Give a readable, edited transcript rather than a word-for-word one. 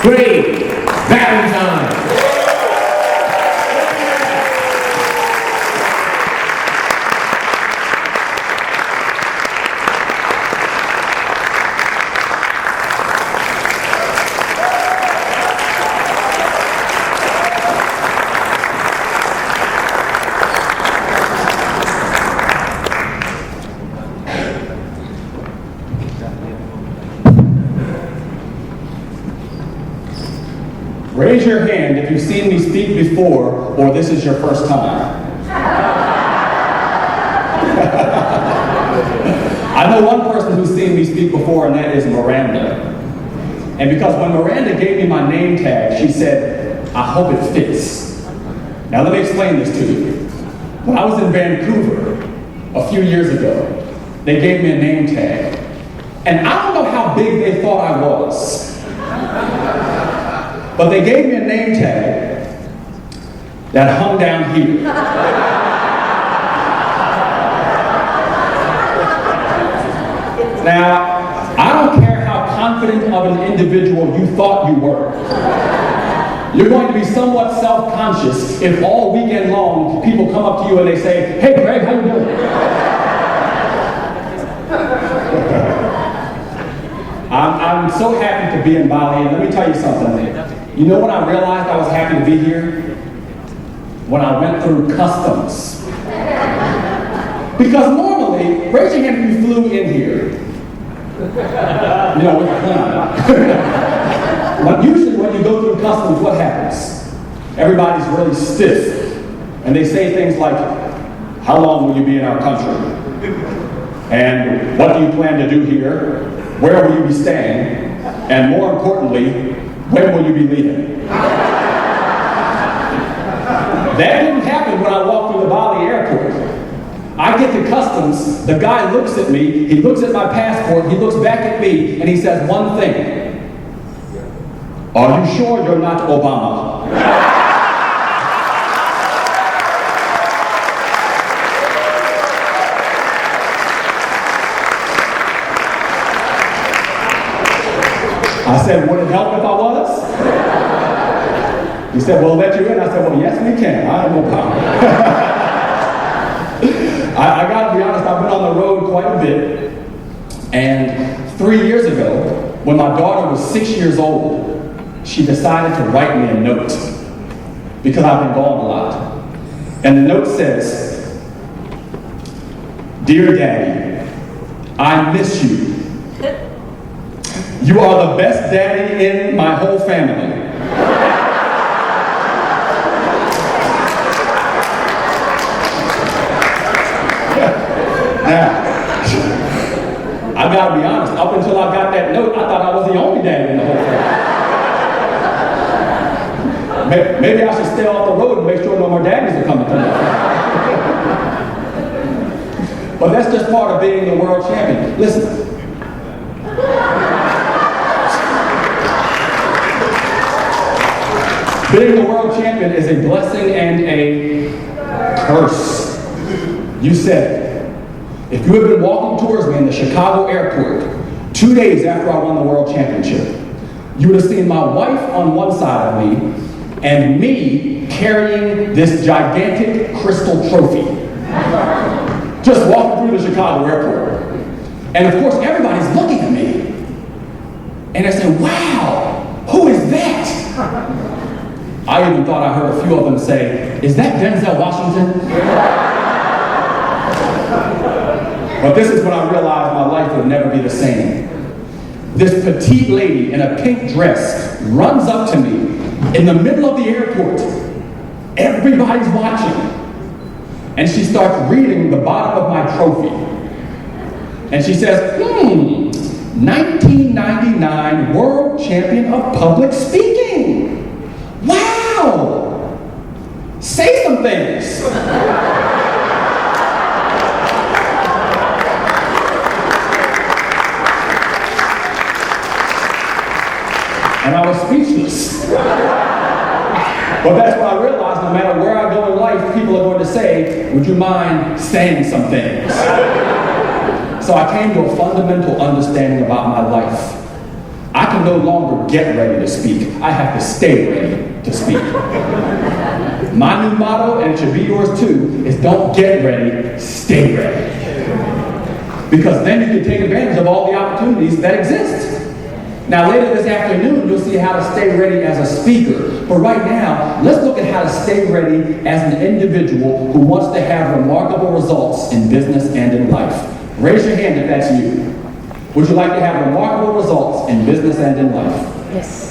Cragi Valentine. Raise your hand if you've seen me speak before or this is your first time. I know one person who's seen me speak before, and that is Miranda. And because when Miranda gave me my name tag, she said, "I hope it fits." Now let me explain this to you. When I was in Vancouver a few years ago, they gave me a name tag. And I don't know how big they thought I was. But they gave me a name tag that hung down here. Now, I don't care how confident of an individual you thought you were. You're going to be somewhat self-conscious if all weekend long people come up to you and they say, "Hey, Greg, how you doing?" I'm so happy to be in Bali, and let me tell you something. You know when I realized I was happy to be here? When I went through customs. Because normally, raise your hand if you flew in here. You know, with a plane. But usually when you go through customs, what happens? Everybody's really stiff. And they say things like, "How long will you be in our country? And what do you plan to do here? Where will you be staying? And more importantly, when will you be leaving?" That didn't happen when I walked through the Bali airport. I get to customs, the guy looks at me, he looks at my passport, he looks back at me, and he says one thing. "Are you sure you're not Obama?" I said, "Would it help if I was?" He said, "We'll let you in." I said, "Well, yes, we can. I have no problem." I got to be honest, I've been on the road quite a bit. And 3 years ago, when my daughter was 6 years old, she decided to write me a note because I've been gone a lot. And the note says, "Dear Daddy, I miss you. You are the best daddy in my whole family." Now, I gotta be honest, up until I got that note, I thought I was the only daddy in the whole family. Maybe I should stay off the road and make sure no more daddies are coming through. But that's just part of being the world champion. Listen. Being the world champion is a blessing and a curse. You said it. If you had been walking towards me in the Chicago airport 2 days after I won the world championship, you would have seen my wife on one side of me and me carrying this gigantic crystal trophy. Just walking through the Chicago airport. And of course, everybody's looking at me. And they're saying, "Wow, who is that?" I even thought I heard a few of them say, "Is that Denzel Washington?" But this is when I realized my life would never be the same. This petite lady in a pink dress runs up to me in the middle of the airport. Everybody's watching. And she starts reading the bottom of my trophy. And she says, 1999 World Champion of Public Speaking. Wow! Say some things. And I was speechless. But that's when I realized no matter where I go in life, people are going to say, "Would you mind saying some things?" So I came to a fundamental understanding about my life. I I can no longer get ready to speak. I have to stay ready to speak. My new motto, and it should be yours too, is don't get ready, stay ready. Because then you can take advantage of all the opportunities that exist. Now later this afternoon, you'll see how to stay ready as a speaker. But right now, let's look at how to stay ready as an individual who wants to have remarkable results in business and in life. Raise your hand if that's you. Would you like to have remarkable results in business and in life? Yes.